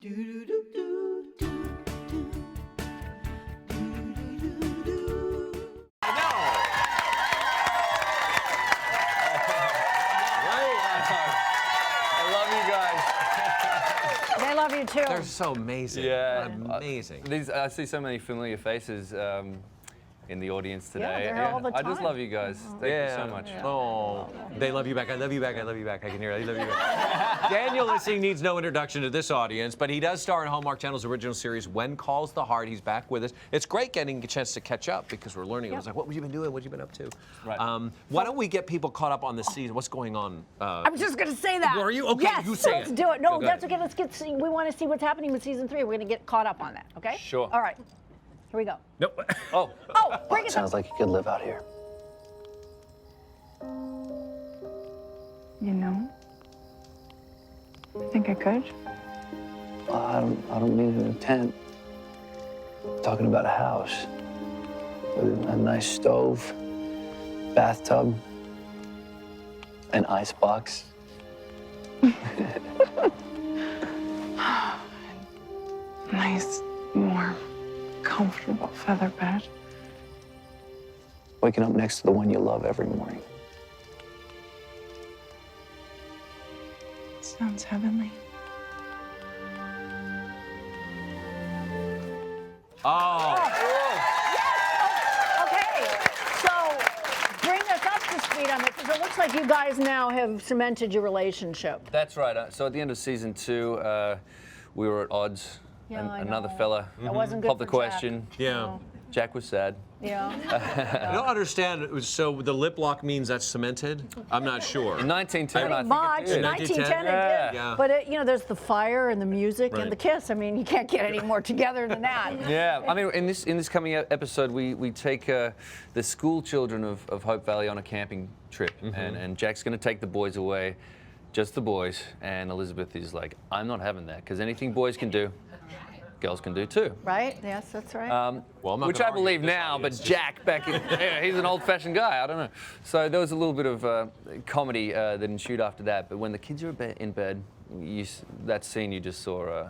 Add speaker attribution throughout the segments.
Speaker 1: They love you too.
Speaker 2: They're so amazing.
Speaker 3: Yeah.
Speaker 2: Amazing.
Speaker 3: I see so many familiar faces in the audience today.
Speaker 1: Yeah, they're here all the
Speaker 3: I just
Speaker 1: time.
Speaker 3: love you guys. Thank you so much.
Speaker 1: Yeah.
Speaker 2: Oh, they love you back. I love you back. I love you back. I can hear it. I love you back. Daniel Lissing needs no introduction to this audience, but he does star in Hallmark Channel's original series, When Calls the Heart. He's back with us. It's great getting a chance to catch up because we're learning. It was like, what have you been doing? What have you been up to?
Speaker 3: Right.
Speaker 2: Why don't we get people caught up on the season? What's going on?
Speaker 1: I was just going to say that.
Speaker 2: Were you? Okay,
Speaker 1: yes,
Speaker 2: you say
Speaker 1: let's
Speaker 2: it.
Speaker 1: do it. No,
Speaker 2: Go
Speaker 1: that's
Speaker 2: ahead.
Speaker 1: okay. We want to see what's happening with season 3. We're going to get caught up on that, okay?
Speaker 3: Sure.
Speaker 1: All right. Here we go.
Speaker 2: Nope.
Speaker 3: Oh.
Speaker 1: Oh, bring it
Speaker 4: Sounds like you could live out here.
Speaker 5: You know, I think I could.
Speaker 4: I don't mean an tent. I'm talking about a house with a nice stove, bathtub, an icebox.
Speaker 5: Nice, warm, comfortable feather bed.
Speaker 4: Waking up next to the one you love every morning.
Speaker 5: Sounds heavenly.
Speaker 2: Oh.
Speaker 1: Okay, so bring us up to speed on it, because it looks like you guys now have cemented your relationship.
Speaker 3: That's right. So at the end of season 2, we were at odds.
Speaker 1: Yeah, I
Speaker 3: Another
Speaker 1: know.
Speaker 3: fella
Speaker 1: That wasn't good
Speaker 3: popped the
Speaker 1: for
Speaker 3: question.
Speaker 2: Yeah.
Speaker 3: Jack was sad.
Speaker 1: Yeah.
Speaker 2: I don't understand. So the lip lock means that's cemented? I'm not sure.
Speaker 3: In 1910, I think
Speaker 1: March
Speaker 3: it did.
Speaker 1: 1910 it
Speaker 3: Yeah.
Speaker 1: did.
Speaker 2: Yeah.
Speaker 1: But you know, there's the fire and the music
Speaker 2: Right.
Speaker 1: and the kiss. I mean, you can't get any more together than that.
Speaker 3: Yeah, I mean, in this coming episode, we take the school children of Hope Valley on a camping trip, and Jack's going to take the boys away, just the boys, and Elizabeth is like, I'm not having that, because anything boys can do, girls can do too.
Speaker 1: Right? Yes, that's right.
Speaker 2: Well, I'm not
Speaker 3: Which
Speaker 2: gonna
Speaker 3: I
Speaker 2: argue
Speaker 3: believe
Speaker 2: with this
Speaker 3: now,
Speaker 2: audience.
Speaker 3: but Jack back in, yeah, he's an old-fashioned guy. I don't know. So there was a little bit of comedy that ensued after that. But when the kids are in bed, that scene you just saw
Speaker 1: it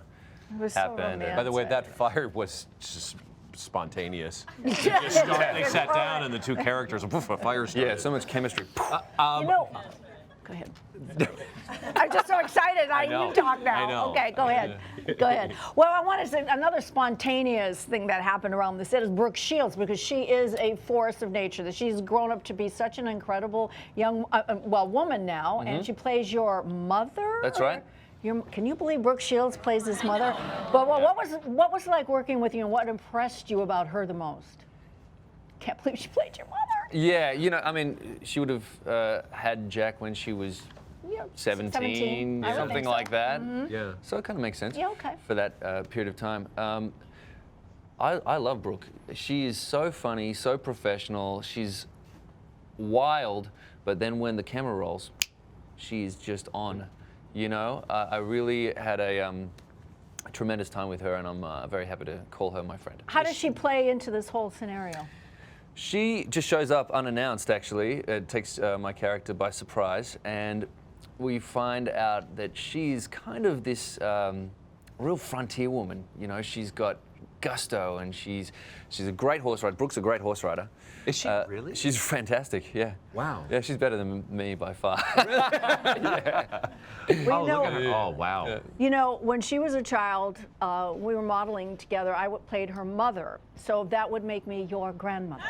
Speaker 1: was so
Speaker 3: happened.
Speaker 1: romantic.
Speaker 2: By the way, that fire was just spontaneous.
Speaker 1: Yeah.
Speaker 2: They sat down and the two characters, poof, a fire started.
Speaker 3: Yeah, so much chemistry.
Speaker 1: You know, go ahead. I'm just so excited.
Speaker 2: know.
Speaker 1: You talk now.
Speaker 2: I know.
Speaker 1: Okay, go ahead. Go ahead. Well, I want to say another spontaneous thing that happened around the set is Brooke Shields, because she is a force of nature. That she's grown up to be such an incredible young, woman now, and she plays your mother.
Speaker 3: That's right.
Speaker 1: Can you believe Brooke Shields plays his mother? But what was it like working with you, and what impressed you about her the most? Can't believe she played your mother.
Speaker 3: Yeah, you know, I mean, she would have had Jack when she was
Speaker 1: Yeah,
Speaker 3: 17,
Speaker 1: I would
Speaker 3: something
Speaker 1: think so.
Speaker 3: like that.
Speaker 2: Yeah.
Speaker 3: So it kind of makes sense.
Speaker 1: Yeah, okay.
Speaker 3: For that period of time. I love Brooke. She is so funny, so professional. She's wild, but then when the camera rolls, she's just on. You know, I really had a tremendous time with her, and I'm very happy to call her my friend.
Speaker 1: How does she play into this whole scenario?
Speaker 3: She just shows up unannounced, actually. It takes my character by surprise, and we find out that she's kind of this real frontier woman. You know, she's got gusto, and she's a great horse rider. Brooke's a great horse rider.
Speaker 2: Is she really?
Speaker 3: She's fantastic, yeah.
Speaker 2: Wow.
Speaker 3: Yeah, she's better than me by far.
Speaker 2: Oh, look at her. Oh, wow.
Speaker 3: Yeah.
Speaker 1: You know, when she was a child, we were modeling together. I played her mother, so that would make me your grandmother.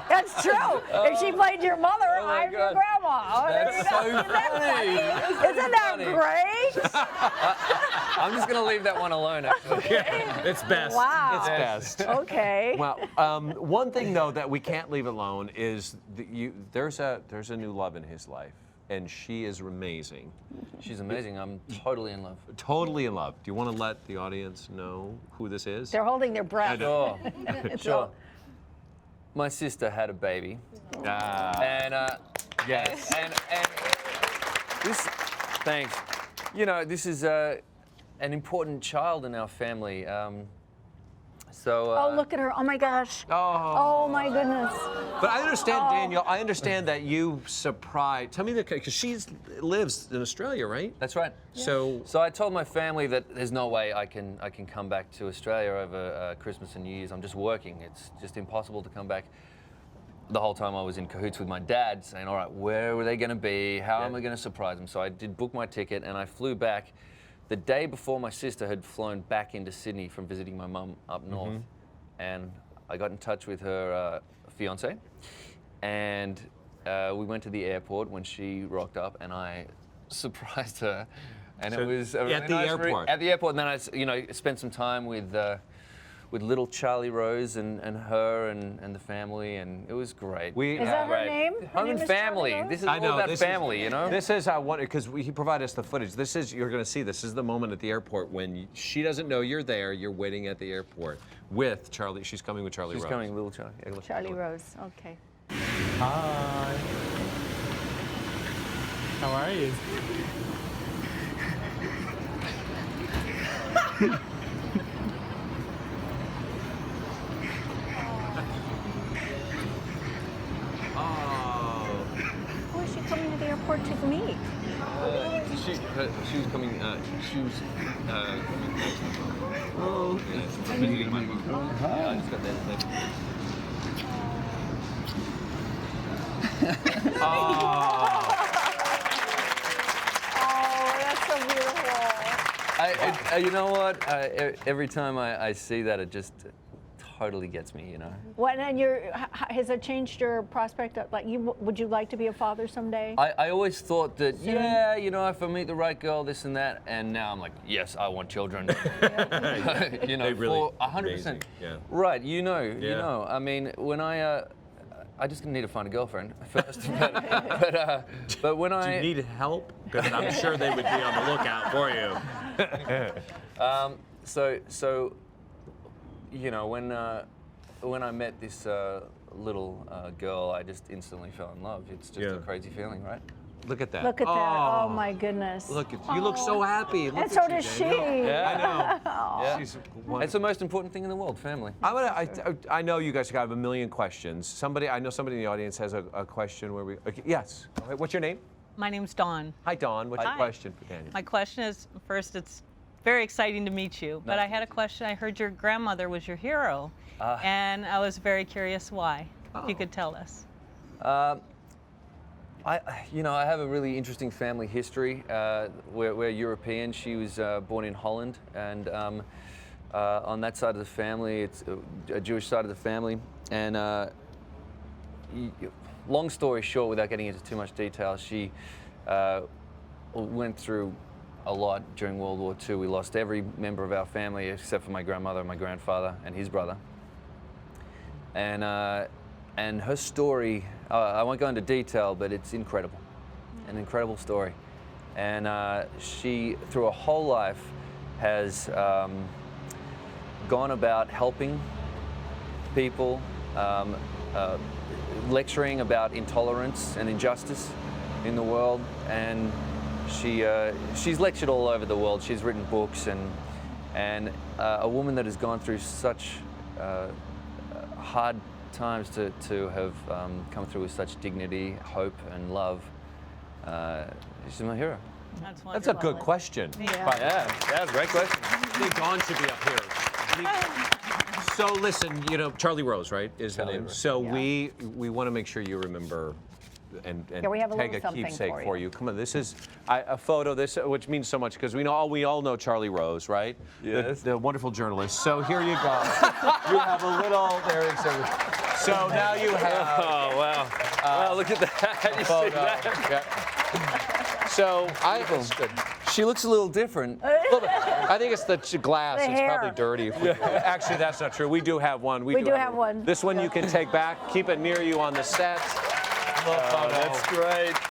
Speaker 1: That's true. If she played your mother,
Speaker 3: my
Speaker 1: I'm your
Speaker 3: God.
Speaker 1: grandma. Oh, there
Speaker 3: That's
Speaker 1: you go.
Speaker 3: so
Speaker 1: Isn't that
Speaker 3: funny.
Speaker 1: Isn't that great?
Speaker 3: I'm just going to leave that one alone, actually.
Speaker 2: It's best.
Speaker 1: Wow.
Speaker 2: It's best.
Speaker 1: Okay.
Speaker 2: Well, one thing though that we can't leave alone is there's a new love in his life, and she is amazing.
Speaker 3: She's amazing. I'm totally in love.
Speaker 2: Totally in love. Do you want to let the audience know who this is?
Speaker 1: They're holding their breath.
Speaker 3: Sure.
Speaker 1: It's
Speaker 3: Sure.
Speaker 1: all-
Speaker 3: My sister had a baby.
Speaker 2: Ah,
Speaker 3: And
Speaker 2: yes.
Speaker 3: and this, thanks. You know, this is an important child in our family. So.
Speaker 1: Oh, look at her. Oh, my gosh.
Speaker 2: Oh.
Speaker 1: Oh, my goodness.
Speaker 2: But I understand, Daniel. I understand that you surprised. Tell me because she lives in Australia, right?
Speaker 3: That's right.
Speaker 2: So
Speaker 3: I told my family that there's no way I can come back to Australia over Christmas and New Year's. I'm just working. It's just impossible to come back. The whole time I was in cahoots with my dad, saying, all right, where were they going to be? How am I going to surprise them? So I did book my ticket, and I flew back the day before my sister had flown back into Sydney from visiting my mum up north. And I got in touch with her fiance, and we went to the airport when she rocked up, and I surprised her. And
Speaker 2: So
Speaker 3: it was a
Speaker 2: at
Speaker 3: really
Speaker 2: the
Speaker 3: nice
Speaker 2: airport?
Speaker 3: At the airport, and then I spent some time with little Charlie Rose and her and the family, and it was great.
Speaker 1: Is that her name? Her
Speaker 3: Home
Speaker 1: name
Speaker 3: and
Speaker 1: is Charlie
Speaker 3: family.
Speaker 1: Rose?
Speaker 3: This is
Speaker 2: I know,
Speaker 3: all about
Speaker 2: this
Speaker 3: family, you know?
Speaker 2: This is how I wanted, because he provided us the footage. This is, you're going to see, this is the moment at the airport when she doesn't know you're there. You're waiting at the airport with Charlie. She's coming with Charlie Rose.
Speaker 3: She's coming, little Charlie. Yeah,
Speaker 1: Charlie Rose. Okay.
Speaker 6: Hi. How are you?
Speaker 1: Who is she coming to the airport to meet?
Speaker 3: She was coming, she was coming next month. Oh. Yeah, visiting my mom. Yeah, I just got that.
Speaker 1: Oh, that's so beautiful.
Speaker 3: You know what? Every time I see that, it just totally gets me, you know?
Speaker 1: What, and has it changed your prospect of, like, would you like to be a father someday?
Speaker 3: I always thought that, yeah, you know, if I meet the right girl, this and that, and now I'm like, yes, I want children. You know,
Speaker 2: They really
Speaker 3: for 100%.
Speaker 2: amazing, yeah.
Speaker 3: Right, you know. I mean, when I just need to find a girlfriend first, but when
Speaker 2: Do you need help? Because I'm sure they would be on the lookout for you.
Speaker 3: So, you know, when I met this little girl, I just instantly fell in love. It's just a crazy feeling, right?
Speaker 2: Look at that.
Speaker 1: Look at that. Oh, my goodness.
Speaker 2: Look at you. Look so happy. Look
Speaker 1: And
Speaker 2: at
Speaker 1: so
Speaker 2: you,
Speaker 1: does she.
Speaker 2: Daniel.
Speaker 3: Yeah.
Speaker 2: I know.
Speaker 3: Yeah.
Speaker 2: She's
Speaker 3: It's
Speaker 2: wonderful.
Speaker 3: the most important thing in the world, family.
Speaker 2: I know you guys have a million questions. I know somebody in the audience has a question where we. Okay, yes. All right, what's your name?
Speaker 7: My name's Dawn.
Speaker 2: Hi, Dawn. What's your
Speaker 7: Hi.
Speaker 2: question for Daniel?
Speaker 7: My question is, first, it's very exciting to meet you, but I had a question. I heard your grandmother was your hero, and I was very curious why. If you could tell us.
Speaker 3: I have a really interesting family history. We're European. She was born in Holland, and on that side of the family, it's a Jewish side of the family. And long story short, without getting into too much detail, she went through a lot during World War II. We lost every member of our family except for my grandmother, my grandfather, and his brother. And her story, I won't go into detail, but it's incredible, an incredible story. And she, through a whole life, has gone about helping people, lecturing about intolerance and injustice in the world, and she's lectured all over the world. She's written books, and a woman that has gone through such hard times to have come through with such dignity, hope, and love. She's my hero.
Speaker 7: That's
Speaker 2: That's a
Speaker 7: wonderful.
Speaker 2: good question.
Speaker 3: Yeah, great question.
Speaker 2: I think Dawn should be up here. So listen, you know, Charlie Rose, right, is the
Speaker 3: Charlie
Speaker 2: name.
Speaker 3: Rose.
Speaker 2: So we want to make sure you remember and
Speaker 1: we have a
Speaker 2: take
Speaker 1: little
Speaker 2: a
Speaker 1: something
Speaker 2: keepsake
Speaker 1: for
Speaker 2: for
Speaker 1: you.
Speaker 2: you. Come on, this is a photo, which means so much because we all know Charlie Rose, right?
Speaker 3: Yes.
Speaker 2: The wonderful journalist. So here you go. You have a little, there it is. So now you have
Speaker 3: Oh, wow. Wow, look at that. You see
Speaker 2: photo.
Speaker 3: that?
Speaker 2: Yeah. So
Speaker 3: She looks a little different.
Speaker 2: I think it's the glass.
Speaker 1: The
Speaker 2: It's
Speaker 1: hair.
Speaker 2: probably dirty. Actually, that's not true. We do have one.
Speaker 1: We do have one.
Speaker 2: This one you can take back. Keep it near you on the set. Little photo.
Speaker 3: That's great.